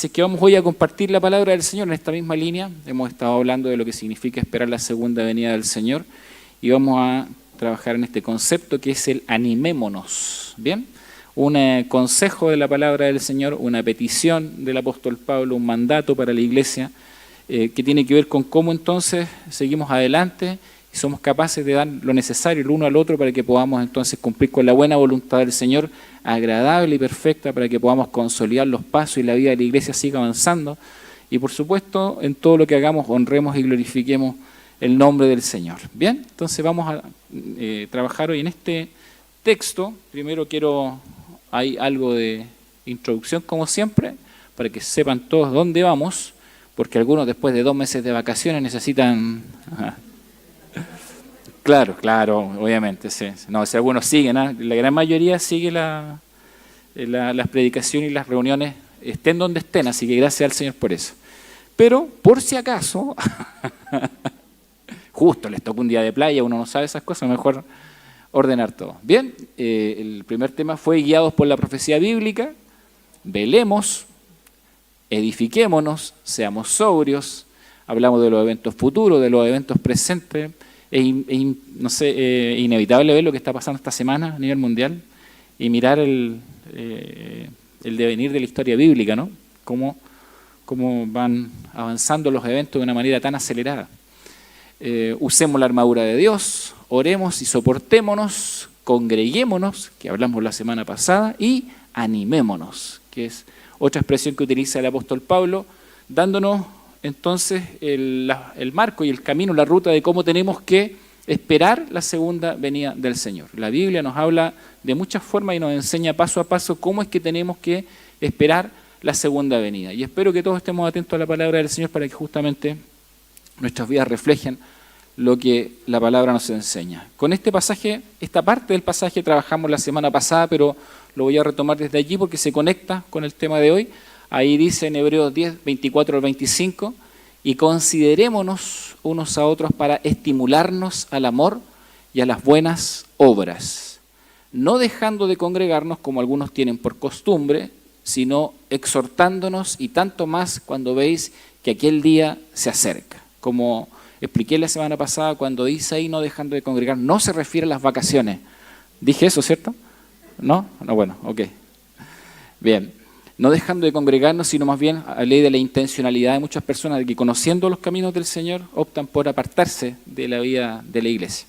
Así que vamos hoy a compartir la palabra del Señor en esta misma línea. Hemos estado hablando de lo que significa esperar la segunda venida del Señor y vamos a trabajar en este concepto que es el animémonos. ¿Bien? Un consejo de la palabra del Señor, una petición del apóstol Pablo, un mandato para la iglesia que tiene que ver con cómo entonces seguimos adelante y somos capaces de dar lo necesario el uno al otro para que podamos entonces cumplir con la buena voluntad del Señor, agradable y perfecta, para que podamos consolidar los pasos y la vida de la iglesia siga avanzando. Y por supuesto, en todo lo que hagamos, honremos y glorifiquemos el nombre del Señor. Bien, entonces vamos a trabajar hoy en este texto. Primero hay algo de introducción como siempre, para que sepan todos dónde vamos, porque algunos después de 2 meses de vacaciones necesitan... Claro, obviamente, sí. No, si algunos siguen, la gran mayoría sigue las predicaciones y las reuniones, estén donde estén, así que gracias al Señor por eso. Pero, por si acaso, justo les toca un día de playa, uno no sabe esas cosas, mejor ordenar todo. Bien, el primer tema fue guiados por la profecía bíblica, velemos, edifiquémonos, seamos sobrios, hablamos de los eventos futuros, de los eventos presentes. Es inevitable ver lo que está pasando esta semana a nivel mundial y mirar el devenir de la historia bíblica, ¿no? Cómo van avanzando los eventos de una manera tan acelerada. Usemos la armadura de Dios, oremos y soportémonos, congreguémonos, que hablamos la semana pasada, y animémonos, que es otra expresión que utiliza el apóstol Pablo, dándonos entonces el marco y el camino, la ruta de cómo tenemos que esperar la segunda venida del Señor. La Biblia nos habla de muchas formas y nos enseña paso a paso cómo es que tenemos que esperar la segunda venida. Y espero que todos estemos atentos a la palabra del Señor para que justamente nuestras vidas reflejen lo que la palabra nos enseña. Con este pasaje, esta parte del pasaje trabajamos la semana pasada, pero lo voy a retomar desde allí porque se conecta con el tema de hoy. Ahí dice en Hebreos 10, 24 al 25, y considerémonos unos a otros para estimularnos al amor y a las buenas obras, no dejando de congregarnos como algunos tienen por costumbre, sino exhortándonos y tanto más cuando veis que aquel día se acerca. Como expliqué la semana pasada, cuando dice ahí no dejando de congregar, no se refiere a las vacaciones. Dije eso, ¿cierto? ¿No? No, bueno, ok. Bien. No dejando de congregarnos, sino más bien a la ley de la intencionalidad de muchas personas que conociendo los caminos del Señor optan por apartarse de la vida de la iglesia.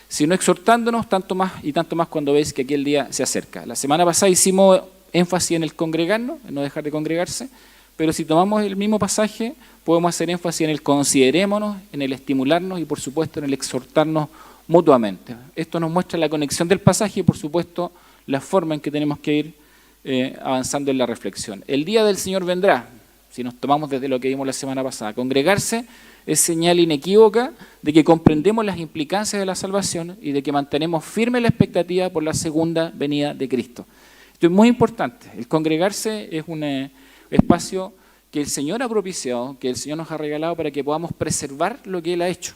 Sino exhortándonos tanto más cuando veis que aquel día se acerca. La semana pasada hicimos énfasis en el congregarnos, en no dejar de congregarse, pero si tomamos el mismo pasaje podemos hacer énfasis en el considerémonos, en el estimularnos y por supuesto en el exhortarnos mutuamente. Esto nos muestra la conexión del pasaje y por supuesto la forma en que tenemos que ir avanzando en la reflexión. El día del Señor vendrá, si nos tomamos desde lo que vimos la semana pasada. Congregarse es señal inequívoca de que comprendemos las implicancias de la salvación y de que mantenemos firme la expectativa por la segunda venida de Cristo. Esto es muy importante. El congregarse es un espacio que el Señor ha propiciado, que el Señor nos ha regalado para que podamos preservar lo que Él ha hecho.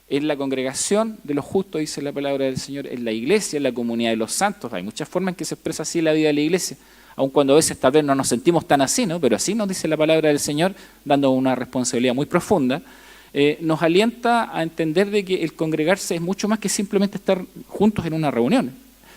En la congregación de los justos, dice la palabra del Señor, en la iglesia, en la comunidad de los santos. Hay muchas formas en que se expresa así la vida de la iglesia, aun cuando a veces tal vez no nos sentimos tan así, ¿no? Pero así nos dice la palabra del Señor, dando una responsabilidad muy profunda. Nos alienta a entender de que el congregarse es mucho más que simplemente estar juntos en una reunión.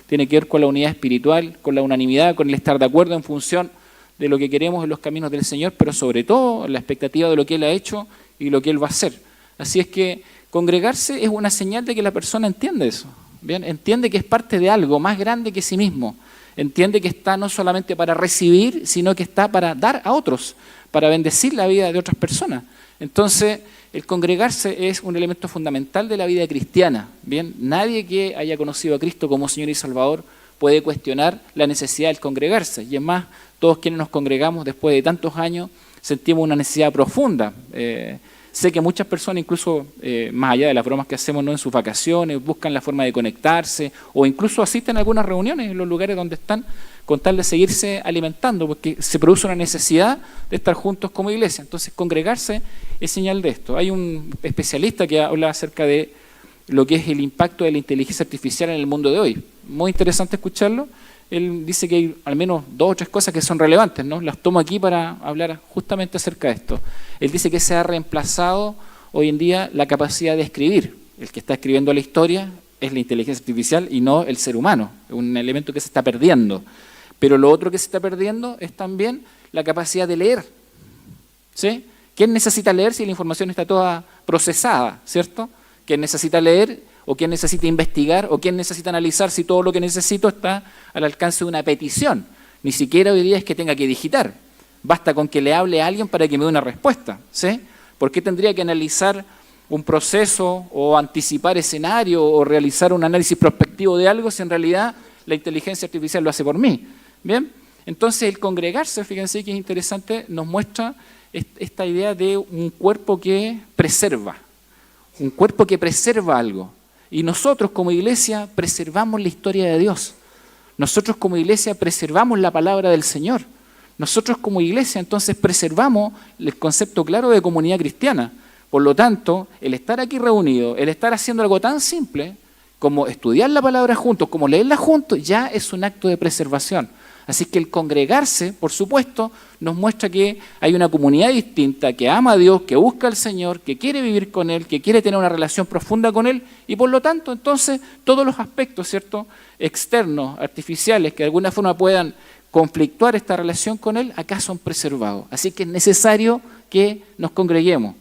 Tiene que ver con la unidad espiritual, con la unanimidad, con el estar de acuerdo en función de lo que queremos en los caminos del Señor, pero sobre todo la expectativa de lo que Él ha hecho y lo que Él va a hacer. Así es que congregarse es una señal de que la persona entiende eso, ¿bien? Entiende que es parte de algo más grande que sí mismo. Entiende que está no solamente para recibir, sino que está para dar a otros, para bendecir la vida de otras personas. Entonces, el congregarse es un elemento fundamental de la vida cristiana, ¿bien? Nadie que haya conocido a Cristo como Señor y Salvador puede cuestionar la necesidad del congregarse. Y es más, todos quienes nos congregamos después de tantos años sentimos una necesidad profunda. Sé que muchas personas, incluso más allá de las bromas que hacemos, ¿no?, en sus vacaciones, buscan la forma de conectarse o incluso asisten a algunas reuniones en los lugares donde están con tal de seguirse alimentando, porque se produce una necesidad de estar juntos como iglesia. Entonces, congregarse es señal de esto. Hay un especialista que habla acerca de lo que es el impacto de la inteligencia artificial en el mundo de hoy. Muy interesante escucharlo. él dice que hay al menos 2 o 3 cosas que son relevantes, ¿no? Las tomo aquí para hablar justamente acerca de esto. Él dice que se ha reemplazado hoy en día la capacidad de escribir. El que está escribiendo la historia es la inteligencia artificial y no el ser humano. Es un elemento que se está perdiendo. Pero lo otro que se está perdiendo es también la capacidad de leer. ¿Sí? ¿Quién necesita leer si la información está toda procesada, ¿cierto? ¿Quién necesita leer o quién necesita investigar o quién necesita analizar si todo lo que necesito está al alcance de una petición? Ni siquiera hoy día es que tenga que digitar. Basta con que le hable a alguien para que me dé una respuesta, ¿sí? ¿Por qué tendría que analizar un proceso o anticipar escenario o realizar un análisis prospectivo de algo si en realidad la inteligencia artificial lo hace por mí? ¿Bien? Entonces el congregarse, fíjense que es interesante, nos muestra esta idea de un cuerpo que preserva algo. Y nosotros como iglesia preservamos la historia de Dios. Nosotros como iglesia preservamos la palabra del Señor. Nosotros como iglesia entonces preservamos el concepto claro de comunidad cristiana. Por lo tanto, el estar aquí reunido, el estar haciendo algo tan simple como estudiar la palabra juntos, como leerla juntos, ya es un acto de preservación. Así que el congregarse, por supuesto, nos muestra que hay una comunidad distinta, que ama a Dios, que busca al Señor, que quiere vivir con Él, que quiere tener una relación profunda con Él, y por lo tanto, entonces, todos los aspectos, ¿cierto?, externos, artificiales, que de alguna forma puedan conflictuar esta relación con Él, acá son preservados. Así que es necesario que nos congreguemos.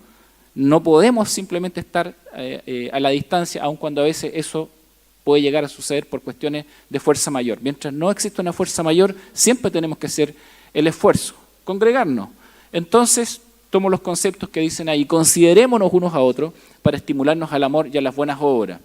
No podemos simplemente estar a la distancia, aun cuando a veces eso puede llegar a suceder por cuestiones de fuerza mayor. Mientras no exista una fuerza mayor, siempre tenemos que hacer el esfuerzo, congregarnos. Entonces, tomo los conceptos que dicen ahí, considerémonos unos a otros para estimularnos al amor y a las buenas obras.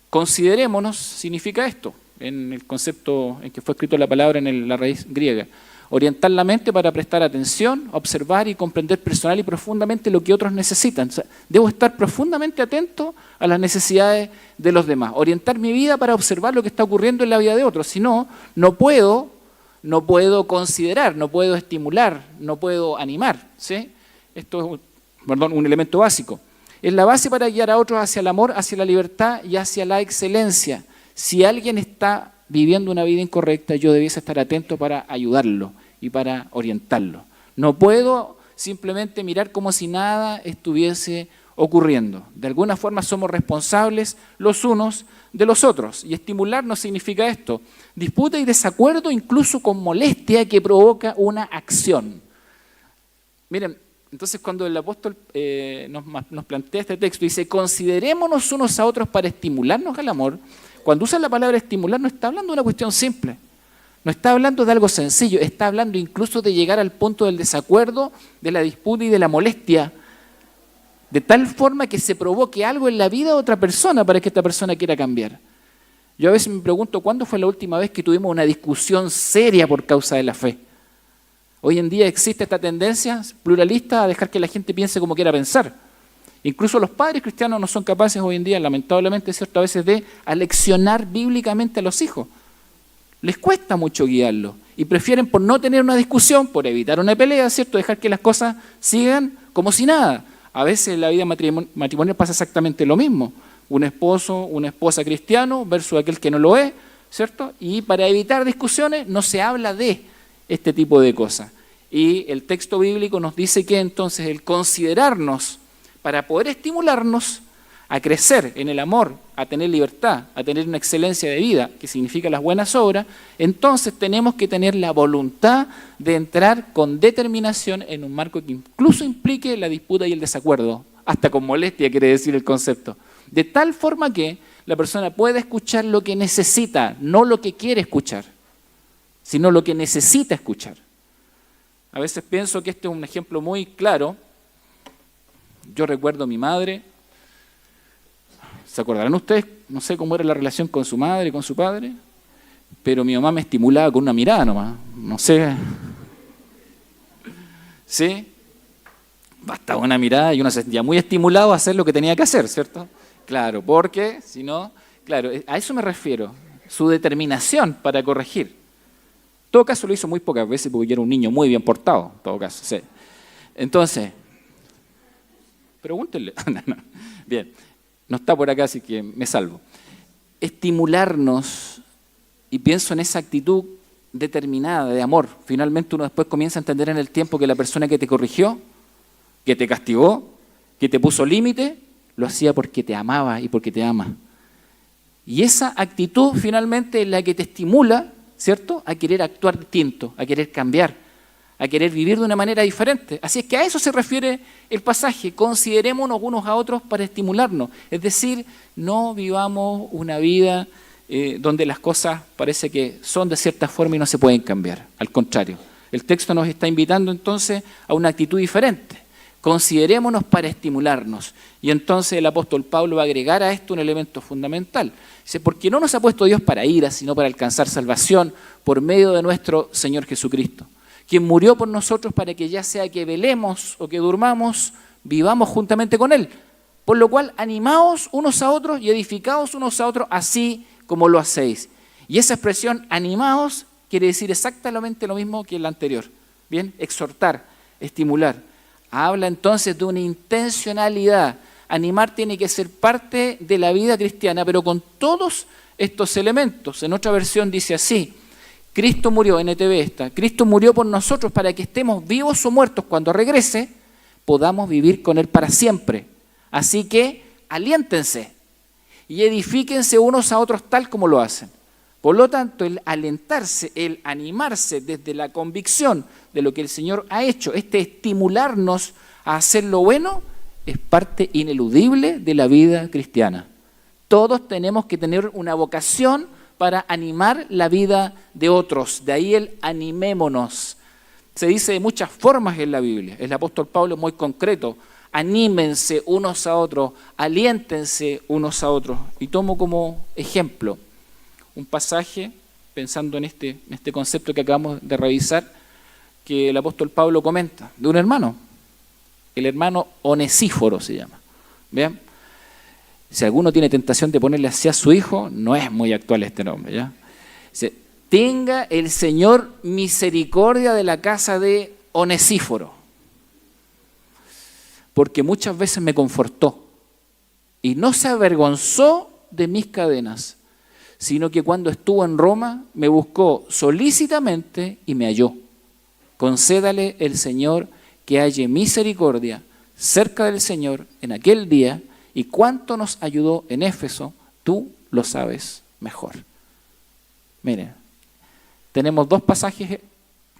Considerémonos significa esto, en el concepto en que fue escrito la palabra en la raíz griega. Orientar la mente para prestar atención, observar y comprender personal y profundamente lo que otros necesitan. O sea, debo estar profundamente atento a las necesidades de los demás. Orientar mi vida para observar lo que está ocurriendo en la vida de otros. Si no, no puedo considerar, no puedo estimular, no puedo animar, ¿sí? Esto es un elemento básico. Es la base para guiar a otros hacia el amor, hacia la libertad y hacia la excelencia. Si alguien está viviendo una vida incorrecta, yo debiese estar atento para ayudarlo y para orientarlo. No puedo simplemente mirar como si nada estuviese ocurriendo. De alguna forma somos responsables los unos de los otros. Y estimularnos significa esto: disputa y desacuerdo incluso con molestia que provoca una acción. Miren, entonces cuando el apóstol nos plantea este texto, dice, considerémonos unos a otros para estimularnos al amor. Cuando usa la palabra estimular, no está hablando de una cuestión simple, no está hablando de algo sencillo, está hablando incluso de llegar al punto del desacuerdo, de la disputa y de la molestia, de tal forma que se provoque algo en la vida de otra persona para que esta persona quiera cambiar. Yo a veces me pregunto, ¿cuándo fue la última vez que tuvimos una discusión seria por causa de la fe? Hoy en día existe esta tendencia pluralista a dejar que la gente piense como quiera pensar. Incluso los padres cristianos no son capaces hoy en día, lamentablemente, ¿cierto?, a veces de aleccionar bíblicamente a los hijos. Les cuesta mucho guiarlos y prefieren, por no tener una discusión, por evitar una pelea, ¿cierto?, dejar que las cosas sigan como si nada. A veces en la vida matrimonial pasa exactamente lo mismo. Un esposo, una esposa cristiano versus aquel que no lo es, ¿cierto? Y para evitar discusiones no se habla de este tipo de cosas. Y el texto bíblico nos dice que entonces el considerarnos para poder estimularnos a crecer en el amor, a tener libertad, a tener una excelencia de vida, que significa las buenas obras, entonces tenemos que tener la voluntad de entrar con determinación en un marco que incluso implique la disputa y el desacuerdo, hasta con molestia quiere decir el concepto, de tal forma que la persona pueda escuchar lo que necesita, no lo que quiere escuchar, sino lo que necesita escuchar. A veces pienso que este es un ejemplo muy claro. Yo recuerdo a mi madre, ¿se acordarán ustedes? No sé cómo era la relación con su madre y con su padre, pero mi mamá me estimulaba con una mirada nomás, no sé. ¿Sí? Bastaba una mirada y uno se sentía muy estimulado a hacer lo que tenía que hacer, ¿cierto? Claro, porque si no, claro, a eso me refiero, su determinación para corregir. En todo caso lo hizo muy pocas veces porque yo era un niño muy bien portado, en todo caso, sí. Entonces, pregúntenle. Bien, no está por acá, así que me salvo. Estimularnos y pienso en esa actitud determinada de amor. Finalmente uno después comienza a entender en el tiempo que la persona que te corrigió, que te castigó, que te puso límite, lo hacía porque te amaba y porque te ama. Y esa actitud finalmente es la que te estimula, ¿cierto?, a querer actuar distinto, a querer cambiar, a querer vivir de una manera diferente. Así es que a eso se refiere el pasaje. Considerémonos unos a otros para estimularnos. Es decir, no vivamos una vida donde las cosas parece que son de cierta forma y no se pueden cambiar. Al contrario, el texto nos está invitando entonces a una actitud diferente. Considerémonos para estimularnos. Y entonces el apóstol Pablo va a agregar a esto un elemento fundamental. Dice, porque no nos ha puesto Dios para ira, sino para alcanzar salvación por medio de nuestro Señor Jesucristo, quien murió por nosotros para que ya sea que velemos o que durmamos, vivamos juntamente con Él. Por lo cual, animaos unos a otros y edificaos unos a otros, así como lo hacéis. Y esa expresión, animaos, quiere decir exactamente lo mismo que la anterior. Bien, exhortar, estimular. Habla entonces de una intencionalidad. Animar tiene que ser parte de la vida cristiana, pero con todos estos elementos. En otra versión dice así, Cristo murió, NTV esta, Cristo murió por nosotros para que estemos vivos o muertos cuando regrese, podamos vivir con Él para siempre. Así que aliéntense y edifíquense unos a otros tal como lo hacen. Por lo tanto, el alentarse, el animarse desde la convicción de lo que el Señor ha hecho, estimularnos a hacer lo bueno, es parte ineludible de la vida cristiana. Todos tenemos que tener una vocación para animar la vida de otros. De ahí el animémonos. Se dice de muchas formas en la Biblia. El apóstol Pablo es muy concreto. Anímense unos a otros, aliéntense unos a otros. Y tomo como ejemplo un pasaje, pensando en este concepto que acabamos de revisar, que el apóstol Pablo comenta, de un hermano. El hermano Onesíforo se llama. ¿Vean? Si alguno tiene tentación de ponerle así a su hijo, no es muy actual este nombre, ¿ya? Dice, tenga el Señor misericordia de la casa de Onesíforo, porque muchas veces me confortó y no se avergonzó de mis cadenas, sino que cuando estuvo en Roma me buscó solícitamente y me halló. Concédale el Señor que halle misericordia cerca del Señor en aquel día, y cuánto nos ayudó en Éfeso, tú lo sabes mejor. Miren, tenemos dos pasajes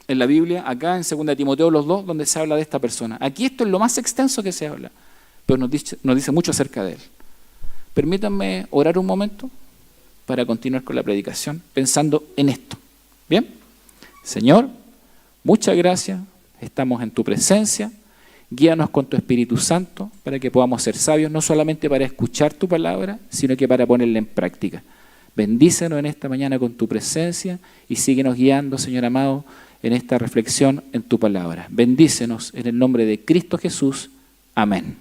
en la Biblia, acá en 2 Timoteo los dos, donde se habla de esta persona. Aquí esto es lo más extenso que se habla, pero nos dice mucho acerca de él. Permítanme orar un momento para continuar con la predicación, pensando en esto. ¿Bien? Señor, muchas gracias, estamos en tu presencia. Guíanos con tu Espíritu Santo para que podamos ser sabios, no solamente para escuchar tu palabra, sino que para ponerla en práctica. Bendícenos en esta mañana con tu presencia y síguenos guiando, Señor amado, en esta reflexión en tu palabra. Bendícenos en el nombre de Cristo Jesús. Amén.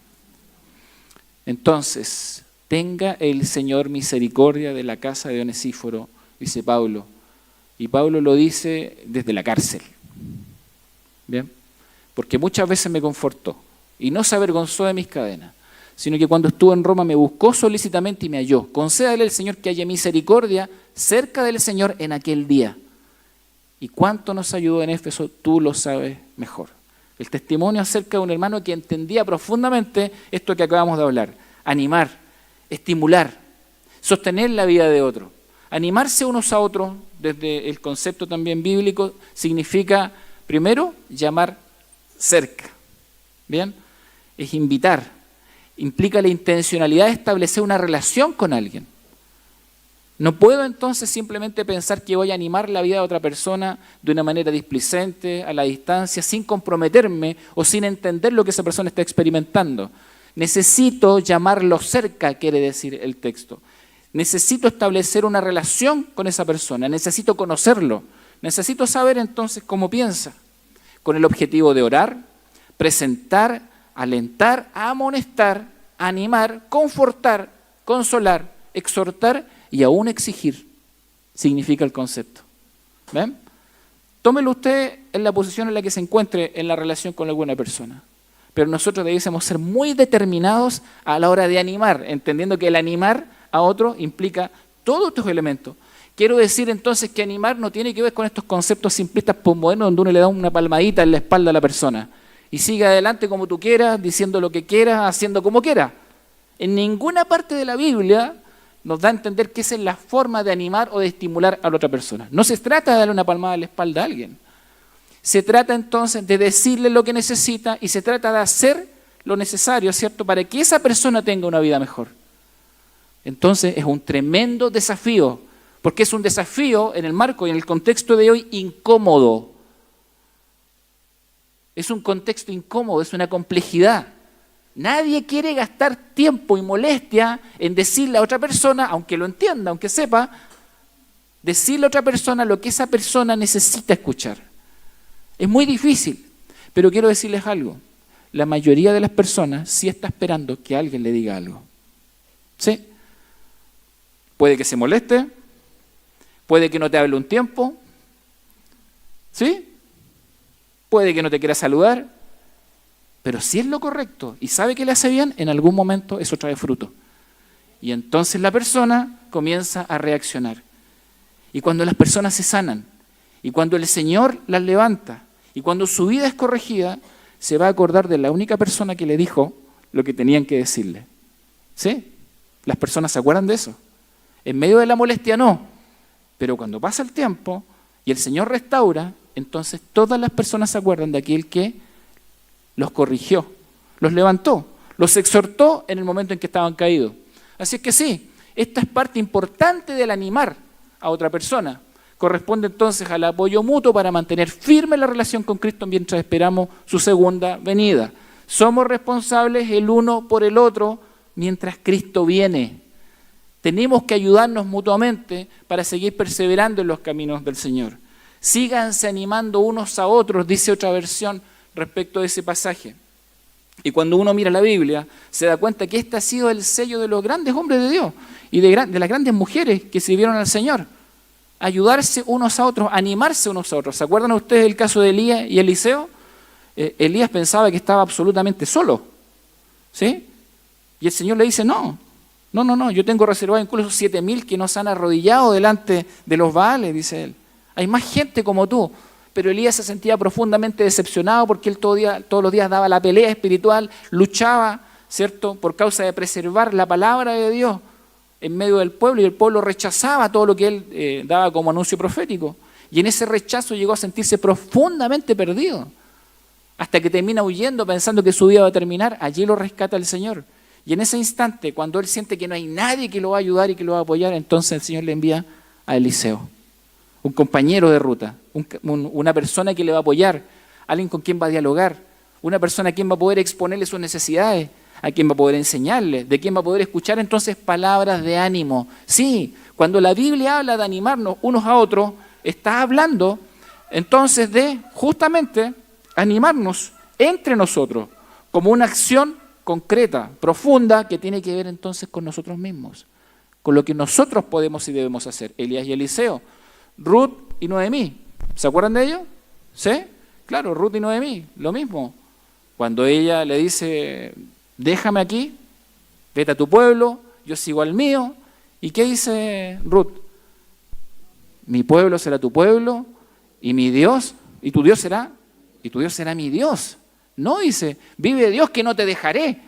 Entonces, tenga el Señor misericordia de la casa de Onesíforo, dice Pablo. Y Pablo lo dice desde la cárcel. ¿Bien? Porque muchas veces me confortó y no se avergonzó de mis cadenas, sino que cuando estuvo en Roma me buscó solícitamente y me halló. Concédale al Señor que haya misericordia cerca del Señor en aquel día. Y cuánto nos ayudó en Éfeso, tú lo sabes mejor. El testimonio acerca de un hermano que entendía profundamente esto que acabamos de hablar. Animar, estimular, sostener la vida de otro. Animarse unos a otros, desde el concepto también bíblico, significa, primero, llamar cerca. ¿Bien? Es invitar. Implica la intencionalidad de establecer una relación con alguien. No puedo entonces simplemente pensar que voy a animar la vida de otra persona de una manera displicente, a la distancia, sin comprometerme o sin entender lo que esa persona está experimentando. Necesito llamarlo cerca, quiere decir el texto. Necesito establecer una relación con esa persona, necesito conocerlo, necesito saber entonces cómo piensa, con el objetivo de orar, presentar, alentar, amonestar, animar, confortar, consolar, exhortar y aún exigir, significa el concepto. ¿Ven? Tómelo usted en la posición en la que se encuentre en la relación con alguna persona. Pero nosotros debiésemos ser muy determinados a la hora de animar, entendiendo que el animar a otro implica todos estos elementos, Quiero decir entonces que animar no tiene que ver con estos conceptos simplistas postmodernos donde uno le da una palmadita en la espalda a la persona y sigue adelante como tú quieras, diciendo lo que quieras, haciendo como quieras. En ninguna parte de la Biblia nos da a entender que esa es la forma de animar o de estimular a la otra persona. No se trata de darle una palmada en la espalda a alguien. Se trata entonces de decirle lo que necesita y se trata de hacer lo necesario, ¿cierto?, para que esa persona tenga una vida mejor. Entonces es un tremendo desafío, porque es un desafío en el marco y en el contexto de hoy incómodo. Es un contexto incómodo, es una complejidad. Nadie quiere gastar tiempo y molestia en decirle a otra persona, aunque lo entienda, aunque sepa, decirle a otra persona lo que esa persona necesita escuchar. Es muy difícil, pero quiero decirles algo. La mayoría de las personas sí está esperando que alguien le diga algo. ¿Sí? Puede que se moleste, puede que no te hable un tiempo, ¿sí? Puede que no te quiera saludar, pero si es lo correcto y sabe que le hace bien, en algún momento eso trae fruto. Y entonces la persona comienza a reaccionar. Y cuando las personas se sanan, y cuando el Señor las levanta, y cuando su vida es corregida, se va a acordar de la única persona que le dijo lo que tenían que decirle. ¿Sí? Las personas se acuerdan de eso. En medio de la molestia no, pero cuando pasa el tiempo y el Señor restaura, entonces todas las personas se acuerdan de aquel que los corrigió, los levantó, los exhortó en el momento en que estaban caídos. Así es que sí, esta es parte importante del animar a otra persona. Corresponde entonces al apoyo mutuo para mantener firme la relación con Cristo mientras esperamos su segunda venida. Somos responsables el uno por el otro mientras Cristo viene. Tenemos que ayudarnos mutuamente para seguir perseverando en los caminos del Señor. Síganse animando unos a otros, dice otra versión respecto de ese pasaje. Y cuando uno mira la Biblia, se da cuenta que este ha sido el sello de los grandes hombres de Dios y de las grandes mujeres que sirvieron al Señor. Ayudarse unos a otros, animarse unos a otros. ¿Se acuerdan ustedes del caso de Elías y Eliseo? Elías pensaba que estaba absolutamente solo, ¿sí? Y el Señor le dice, no, yo tengo reservado incluso 7,000 que no se han arrodillado delante de los Baales, dice él. Hay más gente como tú. Pero Elías se sentía profundamente decepcionado porque él todos los días daba la pelea espiritual, luchaba, ¿cierto?, por causa de preservar la palabra de Dios en medio del pueblo, y el pueblo rechazaba todo lo que él daba como anuncio profético. Y en ese rechazo llegó a sentirse profundamente perdido, hasta que termina huyendo pensando que su vida va a terminar. Allí lo rescata el Señor. Y en ese instante, cuando él siente que no hay nadie que lo va a ayudar y que lo va a apoyar, entonces el Señor le envía a Eliseo, un compañero de ruta, una persona que le va a apoyar, alguien con quien va a dialogar, una persona a quien va a poder exponerle sus necesidades, a quien va a poder enseñarle, de quien va a poder escuchar entonces palabras de ánimo. Sí, cuando la Biblia habla de animarnos unos a otros, está hablando entonces de justamente animarnos entre nosotros, como una acción concreta, profunda, que tiene que ver entonces con nosotros mismos, con lo que nosotros podemos y debemos hacer. Elías y Eliseo, Ruth y Noemí, ¿se acuerdan de ellos? ¿Sí? Claro, Ruth y Noemí, lo mismo. Cuando ella le dice, déjame aquí, vete a tu pueblo, yo sigo al mío. ¿Y qué dice Ruth? Mi pueblo será tu pueblo y mi Dios, y tu Dios será mi Dios. No, dice, vive Dios que no te dejaré.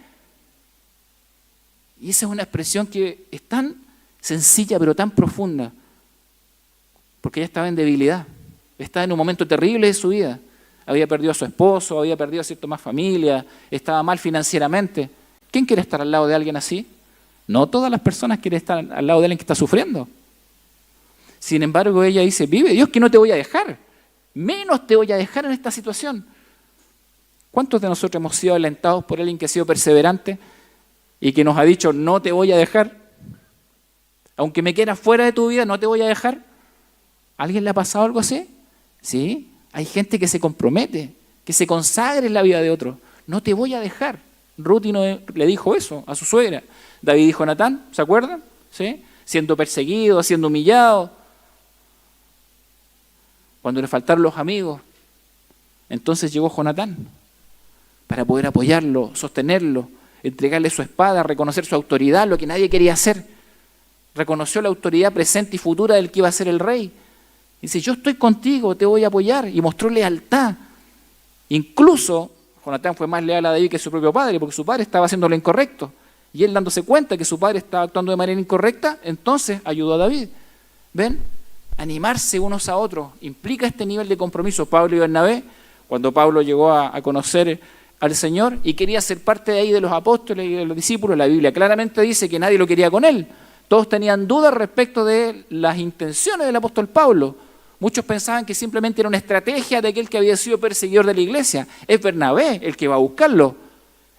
Y esa es una expresión que es tan sencilla pero tan profunda, porque ella estaba en debilidad, estaba en un momento terrible de su vida. Había perdido a su esposo, había perdido cierto más familia, estaba mal financieramente. ¿Quién quiere estar al lado de alguien así? No todas las personas quieren estar al lado de alguien que está sufriendo. Sin embargo, ella dice, vive Dios que no te voy a dejar, menos te voy a dejar en esta situación. ¿Cuántos de nosotros hemos sido alentados por alguien que ha sido perseverante y que nos ha dicho, no te voy a dejar? Aunque me quieras fuera de tu vida, no te voy a dejar. ¿A alguien le ha pasado algo así? Sí, hay gente que se compromete, que se consagra en la vida de otro. No te voy a dejar. Ruth le dijo eso a su suegra. David dijo a Natán, ¿se acuerdan? ¿Sí? Siendo perseguido, siendo humillado. Cuando le faltaron los amigos, entonces llegó Jonatán para poder apoyarlo, sostenerlo, entregarle su espada, reconocer su autoridad, lo que nadie quería hacer. Reconoció la autoridad presente y futura del que iba a ser el rey. Dice, yo estoy contigo, te voy a apoyar. Y mostró lealtad. Incluso, Jonatán fue más leal a David que su propio padre, porque su padre estaba haciendo lo incorrecto. Y él, dándose cuenta que su padre estaba actuando de manera incorrecta, entonces ayudó a David. ¿Ven? Animarse unos a otros implica este nivel de compromiso. Pablo y Bernabé, cuando Pablo llegó a conocer al Señor y quería ser parte de ahí de los apóstoles y de los discípulos, la Biblia claramente dice que nadie lo quería con él. Todos tenían dudas respecto de las intenciones del apóstol Pablo. Muchos pensaban que simplemente era una estrategia de aquel que había sido perseguidor de la iglesia. Es Bernabé el que va a buscarlo.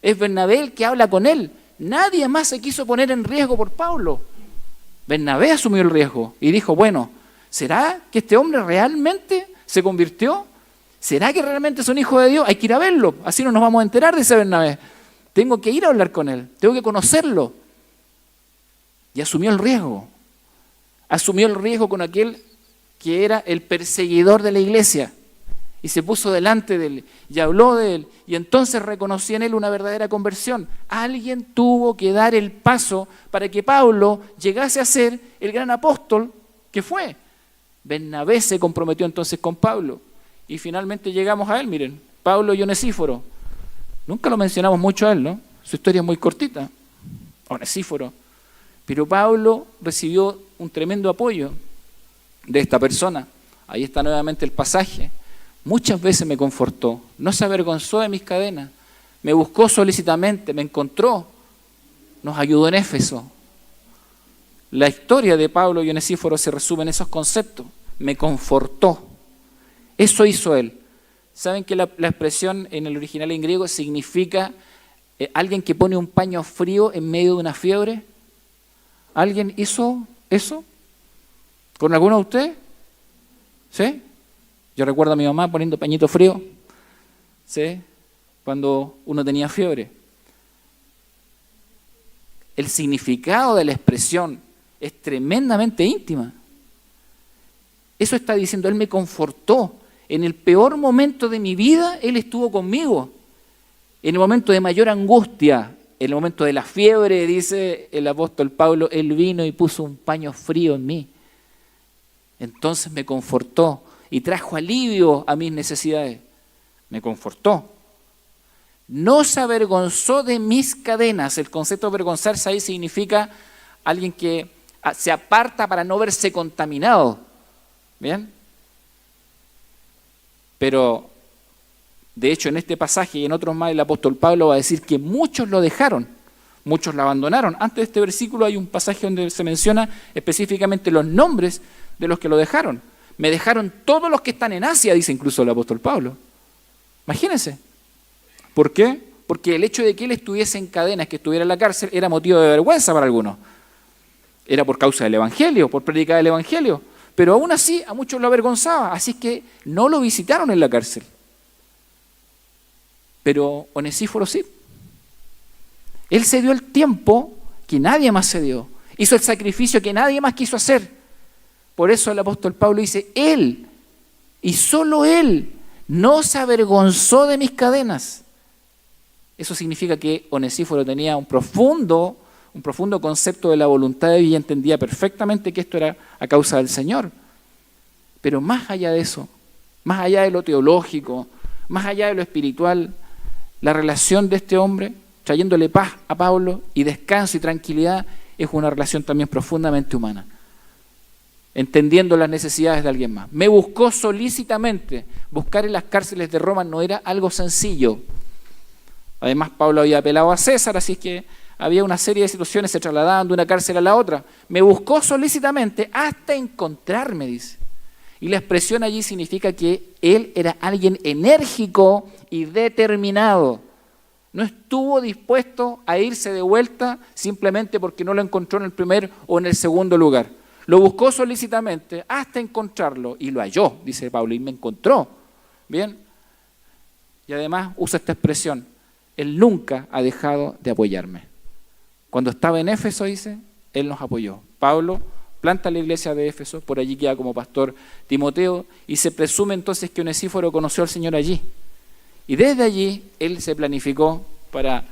Es Bernabé el que habla con él. Nadie más se quiso poner en riesgo por Pablo. Bernabé asumió el riesgo y dijo, bueno, ¿será que este hombre realmente se convirtió? ¿Será que realmente es un hijo de Dios? Hay que ir a verlo, así no nos vamos a enterar, dice Bernabé. Tengo que ir a hablar con él, tengo que conocerlo. Y asumió el riesgo. Asumió el riesgo con aquel que era el perseguidor de la iglesia. Y se puso delante de él y habló de él. Y entonces reconoció en él una verdadera conversión. Alguien tuvo que dar el paso para que Pablo llegase a ser el gran apóstol que fue. Bernabé se comprometió entonces con Pablo. Y finalmente llegamos a él, miren, Pablo y Onesíforo. Nunca lo mencionamos mucho a él, ¿no? Su historia es muy cortita. Onesíforo. Pero Pablo recibió un tremendo apoyo de esta persona. Ahí está nuevamente el pasaje. Muchas veces me confortó, no se avergonzó de mis cadenas, me buscó solícitamente, me encontró, nos ayudó en Éfeso. La historia de Pablo y Onesíforo se resume en esos conceptos. Me confortó. Eso hizo él. ¿Saben que la expresión en el original en griego significa alguien que pone un paño frío en medio de una fiebre? ¿Alguien hizo eso? ¿Con alguno de ustedes? ¿Sí? Yo recuerdo a mi mamá poniendo pañito frío, ¿sí? Cuando uno tenía fiebre. El significado de la expresión es tremendamente íntima. Eso está diciendo, él me confortó. En el peor momento de mi vida, él estuvo conmigo. En el momento de mayor angustia, en el momento de la fiebre, dice el apóstol Pablo, él vino y puso un paño frío en mí. Entonces me confortó y trajo alivio a mis necesidades. Me confortó. No se avergonzó de mis cadenas. El concepto de avergonzarse ahí significa alguien que se aparta para no verse contaminado. ¿Bien? Pero, de hecho, en este pasaje y en otros más, el apóstol Pablo va a decir que muchos lo dejaron, muchos lo abandonaron. Antes de este versículo hay un pasaje donde se menciona específicamente los nombres de los que lo dejaron. Me dejaron todos los que están en Asia, dice incluso el apóstol Pablo. Imagínense. ¿Por qué? Porque el hecho de que él estuviese en cadenas, que estuviera en la cárcel, era motivo de vergüenza para algunos. Era por causa del Evangelio, por predicar el Evangelio. Pero aún así a muchos lo avergonzaba, así que no lo visitaron en la cárcel. Pero Onesíforo sí. Él se dio el tiempo que nadie más se dio. Hizo el sacrificio que nadie más quiso hacer. Por eso el apóstol Pablo dice, él, y solo él, no se avergonzó de mis cadenas. Eso significa que Onesíforo tenía un profundo concepto de la voluntad de Dios y entendía perfectamente que esto era a causa del Señor. Pero más allá de eso, más allá de lo teológico, más allá de lo espiritual, la relación de este hombre, trayéndole paz a Pablo y descanso y tranquilidad, es una relación también profundamente humana. Entendiendo las necesidades de alguien más. Me buscó solícitamente. Buscar en las cárceles de Roma no era algo sencillo. Además, Pablo había apelado a César, así es que había una serie de situaciones, se trasladaban de una cárcel a la otra. Me buscó solícitamente hasta encontrarme, dice. Y la expresión allí significa que él era alguien enérgico y determinado. No estuvo dispuesto a irse de vuelta simplemente porque no lo encontró en el primer o en el segundo lugar. Lo buscó solícitamente hasta encontrarlo y lo halló, dice Pablo, y me encontró. ¿Bien? Y además usa esta expresión, él nunca ha dejado de apoyarme. Cuando estaba en Éfeso, dice, él nos apoyó. Pablo planta la iglesia de Éfeso, por allí queda como pastor Timoteo, y se presume entonces que Onesíforo conoció al Señor allí. Y desde allí él se planificó para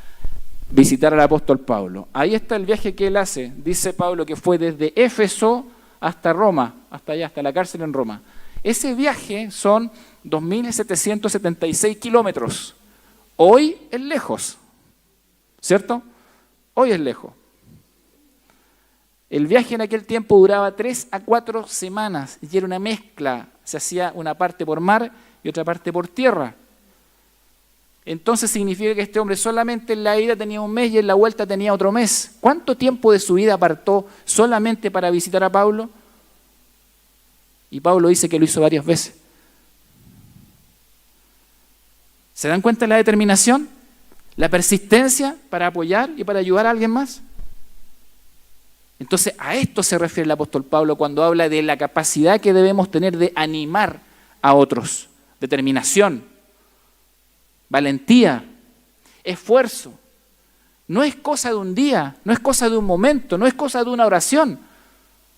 visitar al apóstol Pablo. Ahí está el viaje que él hace. Dice Pablo que fue desde Éfeso hasta Roma, hasta allá, hasta la cárcel en Roma. Ese viaje son 2.776 kilómetros. Hoy es lejos, ¿cierto? Hoy es lejos. El viaje en aquel tiempo duraba 3 a 4 semanas y era una mezcla. Se hacía una parte por mar y otra parte por tierra. Entonces significa que este hombre solamente en la ida tenía un mes y en la vuelta tenía otro mes. ¿Cuánto tiempo de su vida apartó solamente para visitar a Pablo? Y Pablo dice que lo hizo varias veces. ¿Se dan cuenta de la determinación? La persistencia para apoyar y para ayudar a alguien más. Entonces a esto se refiere el apóstol Pablo cuando habla de la capacidad que debemos tener de animar a otros. Determinación, valentía, esfuerzo. No es cosa de un día, no es cosa de un momento, no es cosa de una oración.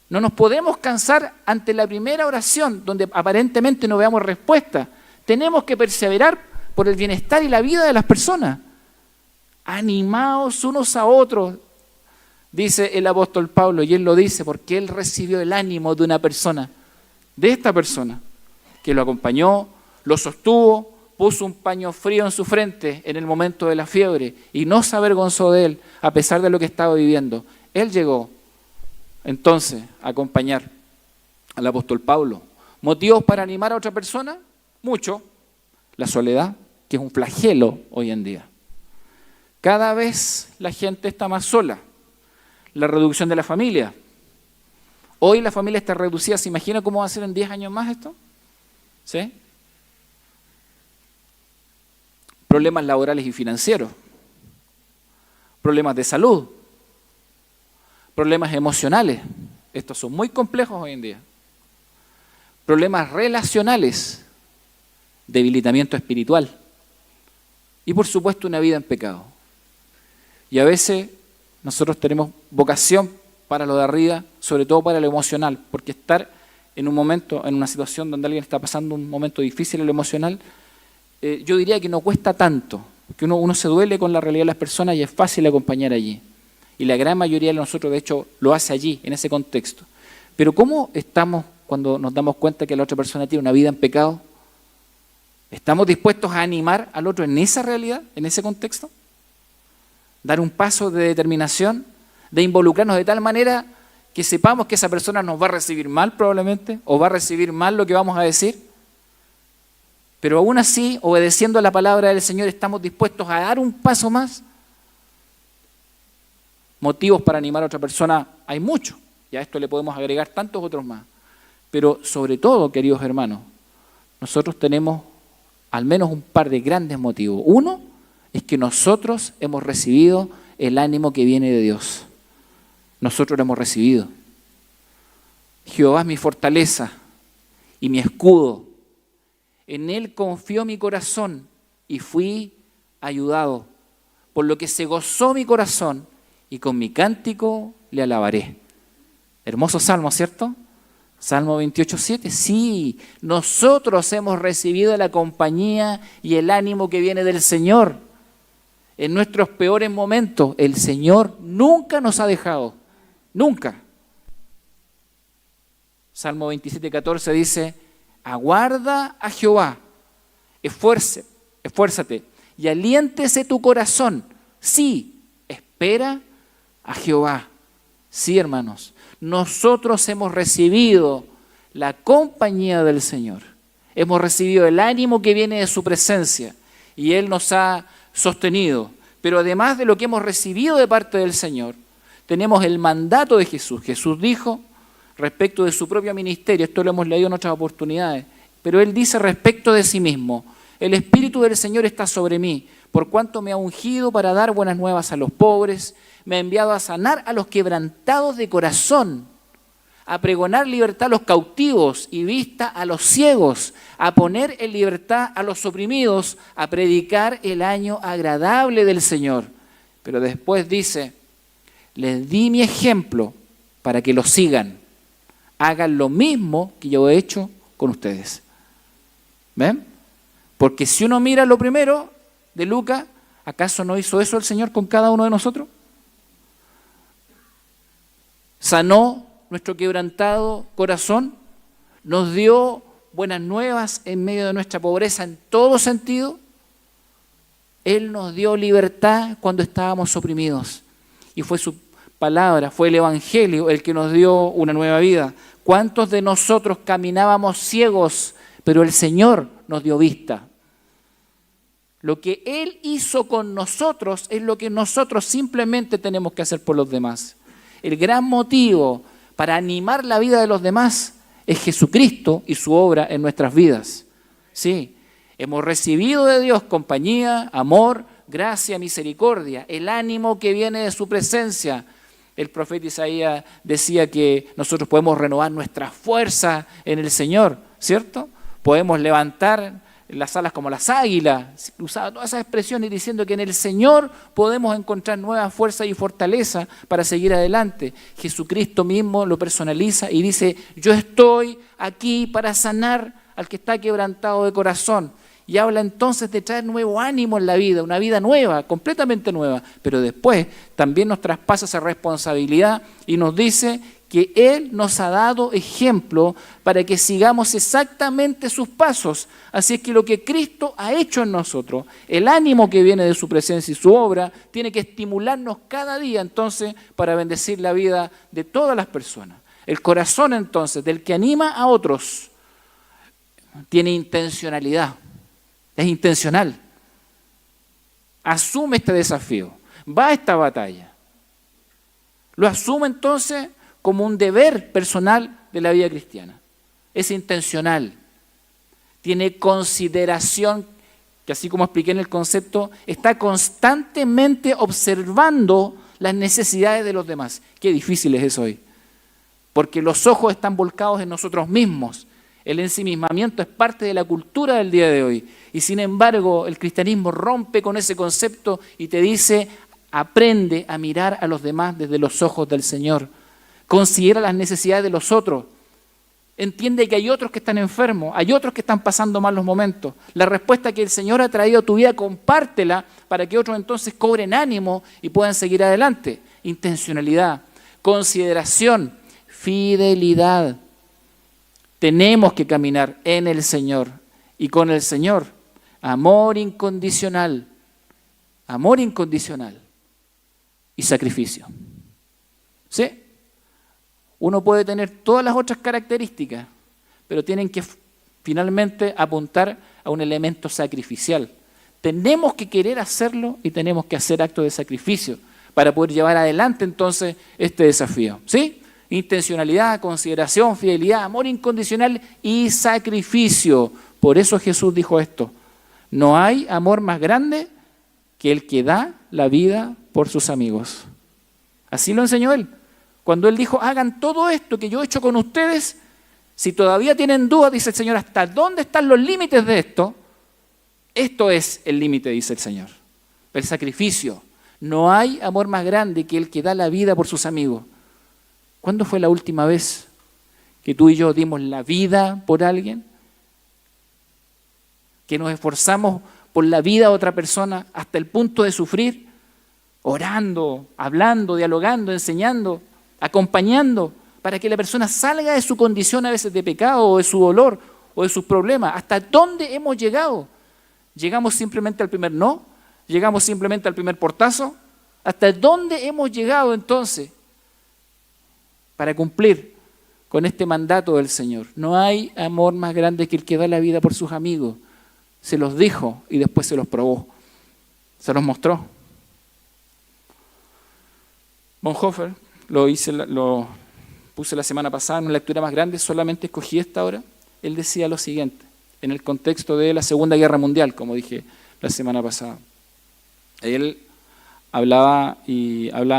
No nos podemos cansar ante la primera oración donde aparentemente no veamos respuesta. Tenemos que perseverar por el bienestar y la vida de las personas. Animaos unos a otros, dice el apóstol Pablo, y él lo dice porque él recibió el ánimo de una persona, de esta persona, que lo acompañó, lo sostuvo, puso un paño frío en su frente en el momento de la fiebre y no se avergonzó de él a pesar de lo que estaba viviendo. Él llegó entonces a acompañar al apóstol Pablo. ¿Motivos para animar a otra persona? Mucho. La soledad, que es un flagelo hoy en día. Cada vez la gente está más sola. La reducción de la familia. Hoy la familia está reducida. ¿Se imagina cómo va a ser en 10 años más esto? ¿Sí? Problemas laborales y financieros. Problemas de salud. Problemas emocionales. Estos son muy complejos hoy en día. Problemas relacionales. Debilitamiento espiritual. Y por supuesto una vida en pecado. Y a veces nosotros tenemos vocación para lo de arriba, sobre todo para lo emocional, porque estar en un momento, en una situación donde alguien está pasando un momento difícil en lo emocional, yo diría que no cuesta tanto, que uno se duele con la realidad de las personas y es fácil acompañar allí. Y la gran mayoría de nosotros, de hecho, lo hace allí, en ese contexto. Pero ¿cómo estamos cuando nos damos cuenta que la otra persona tiene una vida en pecado? ¿Estamos dispuestos a animar al otro en esa realidad, en ese contexto? Dar un paso de determinación, de involucrarnos de tal manera que sepamos que esa persona nos va a recibir mal probablemente, o va a recibir mal lo que vamos a decir. Pero aún así, obedeciendo a la palabra del Señor, estamos dispuestos a dar un paso más. Motivos para animar a otra persona hay muchos, y a esto le podemos agregar tantos otros más. Pero sobre todo, queridos hermanos, nosotros tenemos al menos un par de grandes motivos. Uno es que nosotros hemos recibido el ánimo que viene de Dios. Nosotros lo hemos recibido. Jehová es mi fortaleza y mi escudo. En Él confió mi corazón y fui ayudado. Por lo que se gozó mi corazón y con mi cántico le alabaré. Hermoso salmo, ¿cierto? Salmo 28:7. Sí, nosotros hemos recibido la compañía y el ánimo que viene del Señor. En nuestros peores momentos, el Señor nunca nos ha dejado. Nunca. Salmo 27:14 dice, aguarda a Jehová, esfuérzate y aliéntese tu corazón. Sí, espera a Jehová. Sí, hermanos, nosotros hemos recibido la compañía del Señor. Hemos recibido el ánimo que viene de su presencia y Él nos ha sostenido. Pero además de lo que hemos recibido de parte del Señor, tenemos el mandato de Jesús. Jesús dijo respecto de su propio ministerio, esto lo hemos leído en otras oportunidades, pero Él dice respecto de sí mismo, el Espíritu del Señor está sobre mí, por cuanto me ha ungido para dar buenas nuevas a los pobres, me ha enviado a sanar a los quebrantados de corazón, a pregonar libertad a los cautivos y vista a los ciegos, a poner en libertad a los oprimidos, a predicar el año agradable del Señor. Pero después dice, les di mi ejemplo para que lo sigan, hagan lo mismo que yo he hecho con ustedes. ¿Ven? Porque si uno mira lo primero de Lucas, ¿Acaso no hizo eso el Señor con cada uno de nosotros? Sanó nuestro quebrantado corazón, nos dio buenas nuevas en medio de nuestra pobreza en todo sentido. Él nos dio libertad cuando estábamos oprimidos. Y fue su palabra, fue el Evangelio el que nos dio una nueva vida. ¿Cuántos de nosotros caminábamos ciegos, pero el Señor nos dio vista? Lo que Él hizo con nosotros es lo que nosotros simplemente tenemos que hacer por los demás. El gran motivo para animar la vida de los demás es Jesucristo y su obra en nuestras vidas. Sí, hemos recibido de Dios compañía, amor, gracia, misericordia, el ánimo que viene de su presencia. El profeta Isaías decía que nosotros podemos renovar nuestra fuerza en el Señor, ¿cierto? Podemos levantar las alas como las águilas, usaba todas esas expresiones diciendo que en el Señor podemos encontrar nueva fuerza y fortaleza para seguir adelante. Jesucristo mismo lo personaliza y dice, yo estoy aquí para sanar al que está quebrantado de corazón. Y habla entonces de traer nuevo ánimo en la vida, una vida nueva, completamente nueva. Pero después también nos traspasa esa responsabilidad y nos dice que Él nos ha dado ejemplo para que sigamos exactamente sus pasos. Así es que lo que Cristo ha hecho en nosotros, el ánimo que viene de su presencia y su obra, tiene que estimularnos cada día entonces para bendecir la vida de todas las personas. El corazón entonces del que anima a otros tiene intencionalidad, es intencional. Asume este desafío, va a esta batalla. Lo asume entonces como un deber personal de la vida cristiana. Es intencional. Tiene consideración, que así como expliqué en el concepto, está constantemente observando las necesidades de los demás. Qué difícil es eso hoy. Porque los ojos están volcados en nosotros mismos. El ensimismamiento es parte de la cultura del día de hoy. Y sin embargo, el cristianismo rompe con ese concepto y te dice, aprende a mirar a los demás desde los ojos del Señor. Considera las necesidades de los otros. Entiende que hay otros que están enfermos, hay otros que están pasando malos momentos. La respuesta que el Señor ha traído a tu vida, compártela para que otros entonces cobren ánimo y puedan seguir adelante. Intencionalidad, consideración, fidelidad. Tenemos que caminar en el Señor y con el Señor. Amor incondicional y sacrificio. ¿Sí? Uno puede tener todas las otras características, pero tienen que finalmente apuntar a un elemento sacrificial. Tenemos que querer hacerlo y tenemos que hacer actos de sacrificio para poder llevar adelante entonces este desafío. ¿Sí? Intencionalidad, consideración, fidelidad, amor incondicional y sacrificio. Por eso Jesús dijo esto. No hay amor más grande que el que da la vida por sus amigos. Así lo enseñó Él. Cuando Él dijo, hagan todo esto que yo he hecho con ustedes, si todavía tienen dudas, dice el Señor, ¿hasta dónde están los límites de esto? Esto es el límite, dice el Señor. El sacrificio. No hay amor más grande que el que da la vida por sus amigos. ¿Cuándo fue la última vez que tú y yo dimos la vida por alguien? Que nos esforzamos por la vida de otra persona hasta el punto de sufrir, orando, hablando, dialogando, enseñando, acompañando, para que la persona salga de su condición a veces de pecado o de su dolor o de sus problemas. ¿Hasta dónde hemos llegado? ¿Llegamos simplemente al primer no? ¿Llegamos simplemente al primer portazo? ¿Hasta dónde hemos llegado entonces para cumplir con este mandato del Señor? No hay amor más grande que el que da la vida por sus amigos. Se los dijo y después se los probó. Se los mostró. Bonhoeffer, lo puse la semana pasada en una lectura más grande, solamente escogí esta ahora. Él decía lo siguiente, en el contexto de la Segunda Guerra Mundial, como dije la semana pasada. Él hablaba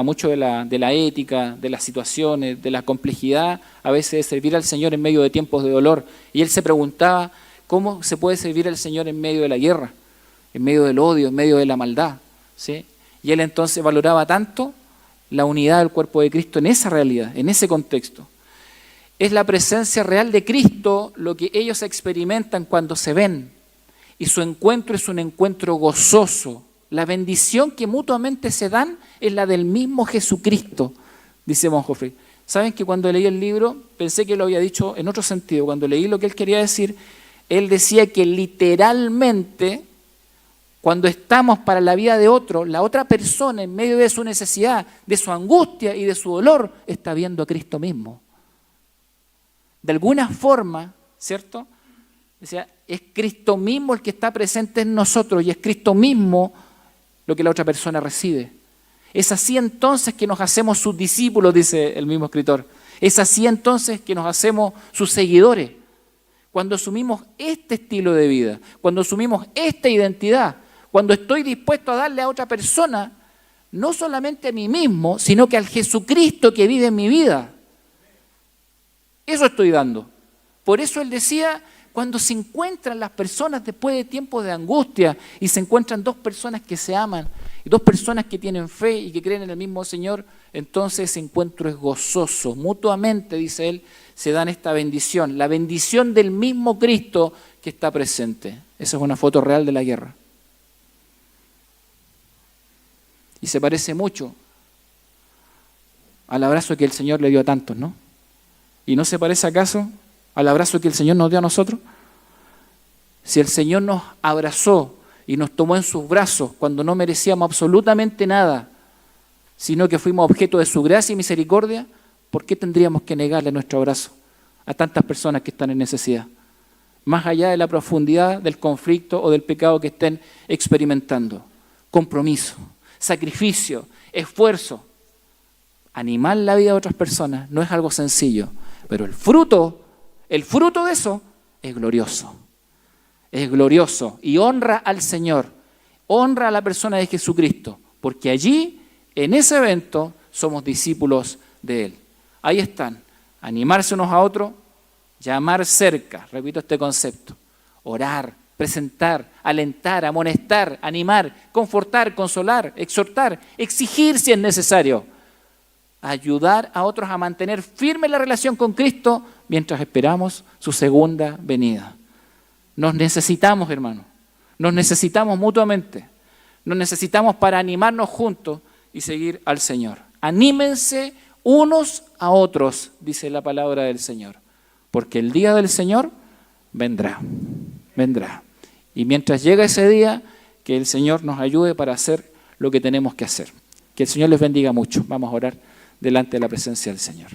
mucho de la ética, de las situaciones, de la complejidad a veces de servir al Señor en medio de tiempos de dolor. Y él se preguntaba, ¿cómo se puede servir al Señor en medio de la guerra, en medio del odio, en medio de la maldad? ¿Sí? Y él entonces valoraba tanto la unidad del cuerpo de Cristo en esa realidad, en ese contexto. Es la presencia real de Cristo lo que ellos experimentan cuando se ven. Y su encuentro es un encuentro gozoso, La bendición que mutuamente se dan es la del mismo Jesucristo, dice Bonhoeffer. ¿Saben que cuando leí el libro pensé que lo había dicho en otro sentido? Cuando leí lo que él quería decir, él decía que literalmente cuando estamos para la vida de otro, la otra persona en medio de su necesidad, de su angustia y de su dolor, está viendo a Cristo mismo. De alguna forma, ¿cierto? Decía, es Cristo mismo el que está presente en nosotros y es Cristo mismo lo que la otra persona recibe. Es así entonces que nos hacemos sus discípulos, dice el mismo escritor. Es así entonces que nos hacemos sus seguidores. Cuando asumimos este estilo de vida, cuando asumimos esta identidad, cuando estoy dispuesto a darle a otra persona, no solamente a mí mismo, sino que al Jesucristo que vive en mi vida. Eso estoy dando. Por eso él decía, cuando se encuentran las personas después de tiempos de angustia y se encuentran dos personas que se aman, y dos personas que tienen fe y que creen en el mismo Señor, entonces ese encuentro es gozoso. Mutuamente, dice él, se dan esta bendición, la bendición del mismo Cristo que está presente. Esa es una foto real de la guerra. Y se parece mucho al abrazo que el Señor le dio a tantos, ¿no? ¿Y no se parece acaso al abrazo que el Señor nos dio a nosotros? Si el Señor nos abrazó y nos tomó en sus brazos cuando no merecíamos absolutamente nada, sino que fuimos objeto de su gracia y misericordia, ¿por qué tendríamos que negarle nuestro abrazo a tantas personas que están en necesidad? Más allá de la profundidad del conflicto o del pecado que estén experimentando. Compromiso, sacrificio, esfuerzo. Animar la vida de otras personas no es algo sencillo, pero el fruto de eso es glorioso. Es glorioso y honra al Señor, honra a la persona de Jesucristo, porque allí, en ese evento, somos discípulos de Él. Ahí están, animarse unos a otros, llamar cerca, repito este concepto, orar, presentar, alentar, amonestar, animar, confortar, consolar, exhortar, exigir si es necesario, ayudar a otros a mantener firme la relación con Cristo mientras esperamos su segunda venida. Nos necesitamos, hermanos, nos necesitamos mutuamente, nos necesitamos para animarnos juntos y seguir al Señor. Anímense unos a otros, dice la palabra del Señor, porque el día del Señor vendrá. Y mientras llega ese día, que el Señor nos ayude para hacer lo que tenemos que hacer. Que el Señor les bendiga mucho. Vamos a orar delante de la presencia del Señor.